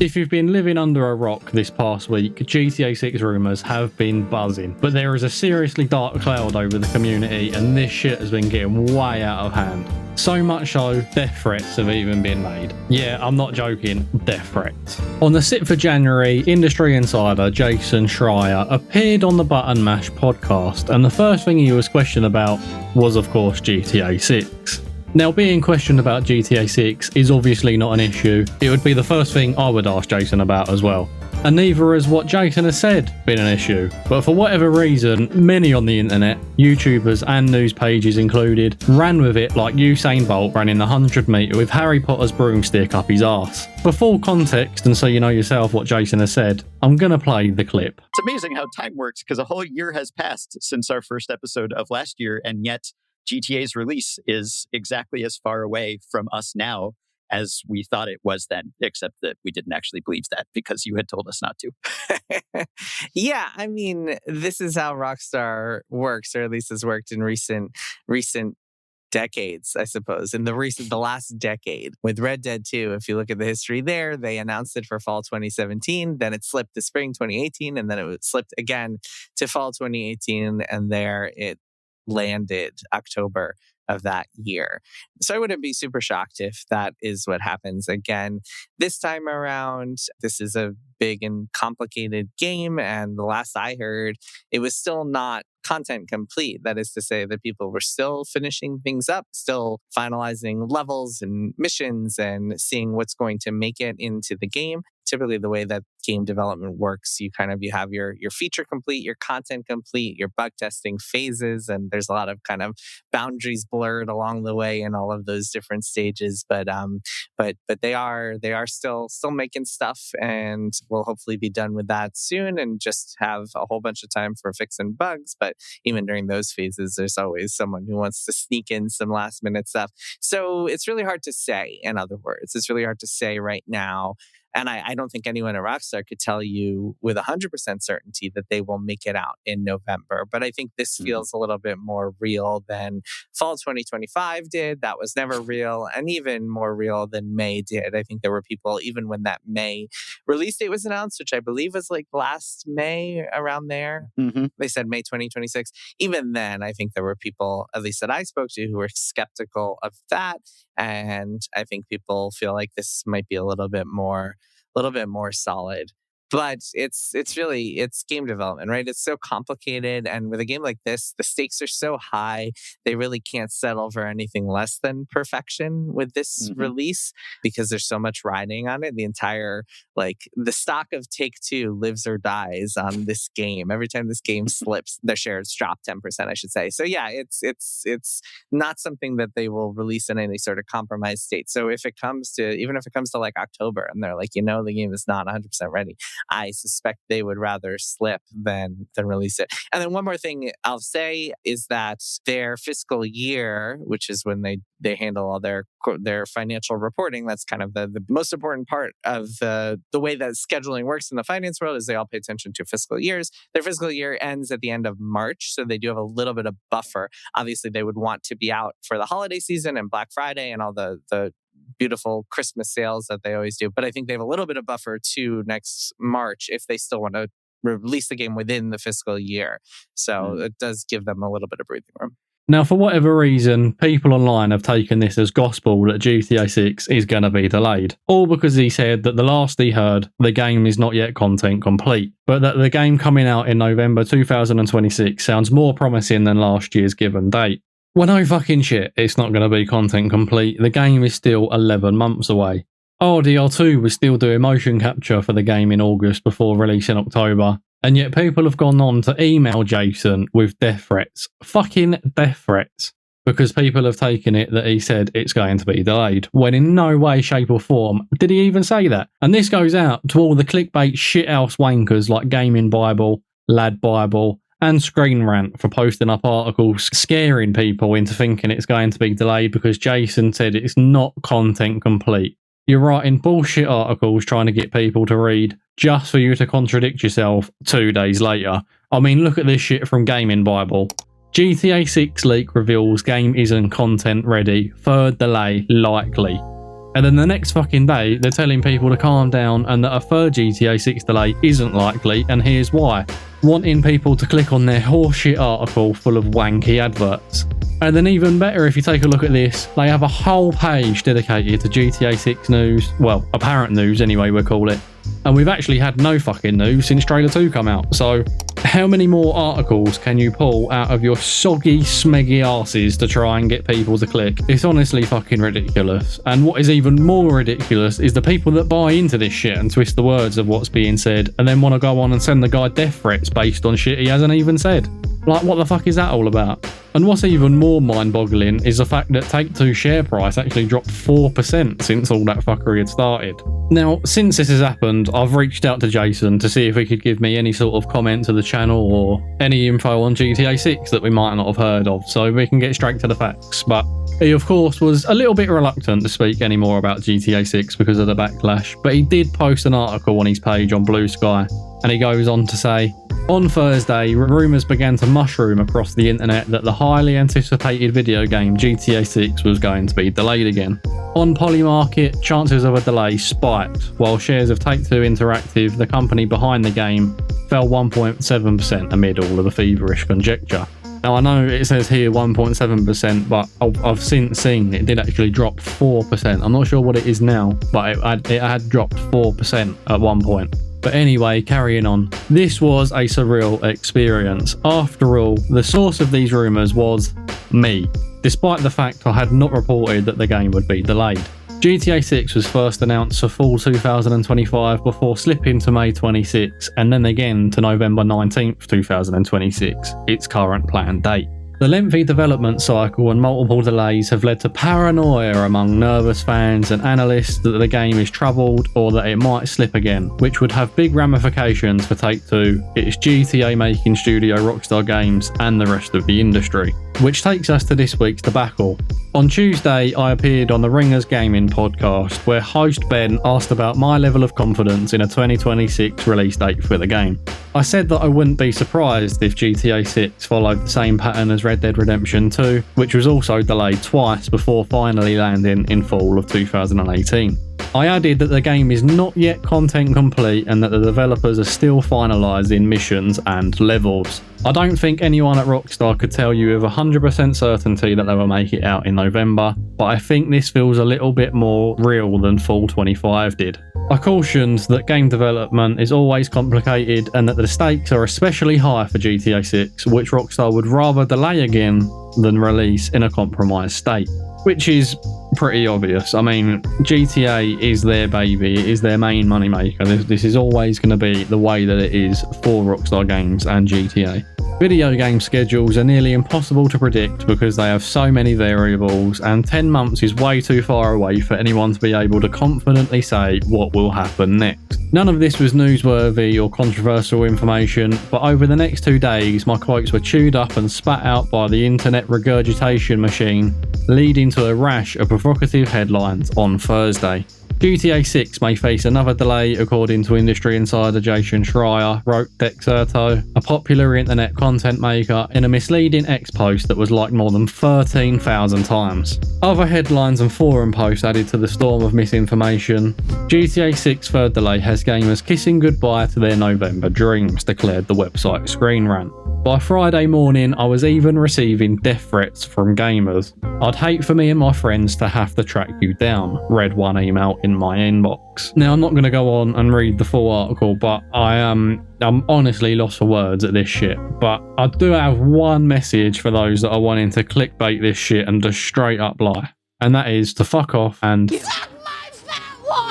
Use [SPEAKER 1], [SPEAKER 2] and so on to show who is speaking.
[SPEAKER 1] If you've been living under a rock this past week, GTA 6 rumours have been buzzing, but there is a seriously dark cloud over the community and this shit has been getting way out of hand. So much so, death threats have even been made. Yeah, I'm not joking, death threats. On the 6th of January, industry insider Jason Schreier appeared on the Button Mash podcast, and the first thing he was questioned about was, of course, GTA 6. Now, being questioned about GTA 6 is obviously not an issue. It would be the first thing I would ask Jason about as well. And neither has what Jason has said been an issue. But for whatever reason, many on the internet, YouTubers and news pages included, ran with it like Usain Bolt ran in the 100 metre with Harry Potter's broomstick up his arse. For full context, and so you know yourself what Jason has said, I'm going to play the clip.
[SPEAKER 2] It's amazing how time works, because a whole year has passed since our first episode of last year, and yet GTA's release is exactly as far away from us now as we thought it was then, except that we didn't actually believe that because you had told us not to.
[SPEAKER 3] Yeah, I mean, this is how Rockstar works, or at least has worked in recent decades, I suppose. In the last decade with Red Dead 2, if you look at the history there, they announced it for fall 2017, then it slipped to spring 2018, and then it slipped again to fall 2018, and there it landed October of that year. So I wouldn't be super shocked if that is what happens again. This time around, this is a big and complicated game, and the last I heard, it was still not content complete. That is to say that people were still finishing things up, still finalizing levels and missions and seeing what's going to make it into the game. Typically, the way that game development works, you have your feature complete, your content complete, your bug testing phases, and there's a lot of kind of boundaries blurred along the way in all of those different stages. But they are still making stuff, and we'll hopefully be done with that soon and just have a whole bunch of time for fixing bugs. But even during those phases, there's always someone who wants to sneak in some last minute stuff. So it's really hard to say. In other words, it's really hard to say right now. And I don't think anyone at Rockstar could tell you with 100% certainty that they will make it out in November. But I think this feels a little bit more real than fall 2025 did. That was never real, and even more real than May did. I think there were people, even when that May release date was announced, which I believe was like last May, around there. Mm-hmm. They said May 2026. Even then, I think there were people, at least that I spoke to, who were skeptical of that. And I think people feel like this might be a little bit more solid. But it's game development, right? It's so complicated. And with a game like this, the stakes are so high, they really can't settle for anything less than perfection with this release, because there's so much riding on it. The entire, the stock of Take-Two lives or dies on this game. Every time this game slips, their shares drop 10%, I should say. So yeah, it's not something that they will release in any sort of compromised state. So even if it comes to like October and they're like, the game is not 100% ready, I suspect they would rather slip than release it. And then one more thing I'll say is that their fiscal year, which is when they handle all their financial reporting, that's kind of the most important part of the way that scheduling works in the finance world, is they all pay attention to fiscal years. Their fiscal year ends at the end of March, so they do have a little bit of buffer. Obviously, they would want to be out for the holiday season and Black Friday and all the beautiful Christmas sales that they always do. But I think they have a little bit of buffer to next March if they still want to release the game within the fiscal year. So it does give them a little bit of breathing room.
[SPEAKER 1] Now, for whatever reason, people online have taken this as gospel that GTA 6 is going to be delayed. All because he said that the last he heard, the game is not yet content complete, but that the game coming out in November 2026 sounds more promising than last year's given date. Well, no fucking shit, it's not going to be content complete. The game is still 11 months away. RDR2 was still doing motion capture for the game in August before release in October. And yet people have gone on to email Jason with death threats. Fucking death threats. Because people have taken it that he said it's going to be delayed, when in no way, shape or form did he even say that. And this goes out to all the clickbait shithouse wankers like Gaming Bible, Lad Bible, and Screen Rant for posting up articles scaring people into thinking it's going to be delayed because Jason said it's not content complete. You're writing bullshit articles trying to get people to read just for you to contradict yourself 2 days later. I mean, look at this shit from Gaming Bible. GTA 6 leak reveals game isn't content ready. Third delay likely. And then the next fucking day, they're telling people to calm down and that a third GTA 6 delay isn't likely, and here's why. Wanting people to click on their horseshit article full of wanky adverts. And then even better, if you take a look at this, they have a whole page dedicated to GTA 6 news. Well, apparent news anyway, we'll call it. And we've actually had no fucking news since Trailer 2 come out. So how many more articles can you pull out of your soggy, smeggy asses to try and get people to click? It's honestly fucking ridiculous. And what is even more ridiculous is the people that buy into this shit and twist the words of what's being said and then want to go on and send the guy death threats based on shit he hasn't even said. Like, what the fuck is that all about? And what's even more mind-boggling is the fact that Take-Two's share price actually dropped 4% since all that fuckery had started. Now, since this has happened, I've reached out to Jason to see if he could give me any sort of comment to the channel or any info on GTA 6 that we might not have heard of, so we can get straight to the facts. But he, of course, was a little bit reluctant to speak any more about GTA 6 because of the backlash, but he did post an article on his page on Blue Sky, and he goes on to say, on Thursday, rumours began to mushroom across the internet that the highly anticipated video game GTA 6 was going to be delayed again. On Polymarket, chances of a delay spiked, while shares of Take-Two Interactive, the company behind the game, fell 1.7% amid all of the feverish conjecture. Now, I know it says here 1.7%, but I've since seen it did actually drop 4%. I'm not sure what it is now, but it had dropped 4% at one point. But anyway, carrying on. This was a surreal experience. After all, the source of these rumours was me, despite the fact I had not reported that the game would be delayed. GTA 6 was first announced for fall 2025 before slipping to May 26 and then again to November 19th, 2026, its current planned date. The lengthy development cycle and multiple delays have led to paranoia among nervous fans and analysts that the game is troubled or that it might slip again, which would have big ramifications for Take-Two, its GTA-making studio Rockstar Games, and the rest of the industry. Which takes us to this week's debacle. On Tuesday, I appeared on the Ringers Gaming podcast, where host Ben asked about my level of confidence in a 2026 release date for the game. I said that I wouldn't be surprised if GTA 6 followed the same pattern as Red Dead Redemption 2, which was also delayed twice before finally landing in fall of 2018. I added that the game is not yet content complete and that the developers are still finalising missions and levels. I don't think anyone at Rockstar could tell you with 100% certainty that they will make it out in November, but I think this feels a little bit more real than Fall 25 did. I cautioned that game development is always complicated and that the stakes are especially high for GTA 6, which Rockstar would rather delay again than release in a compromised state. Which is pretty obvious. I mean, GTA is their baby, it is their main moneymaker. This is always going to be the way that it is for Rockstar Games and GTA. Video game schedules are nearly impossible to predict because they have so many variables, and 10 months is way too far away for anyone to be able to confidently say what will happen next. None of this was newsworthy or controversial information, but over the next 2 days, my quotes were chewed up and spat out by the internet regurgitation machine, leading to a rash of provocative headlines on Thursday. GTA 6 may face another delay, according to industry insider Jason Schreier, wrote Dexerto, a popular internet content maker, in a misleading X post that was liked more than 13,000 times. Other headlines and forum posts added to the storm of misinformation. GTA 6 third delay has gamers kissing goodbye to their November dreams, declared the website Screen Rant. By Friday morning, I was even receiving death threats from gamers. I'd hate for me and my friends to have to track you down, read one email in my inbox. Now, I'm not going to go on and read the full article, but I'm honestly lost for words at this shit. But I do have one message for those that are wanting to clickbait this shit and just straight up lie. And that is to fuck off and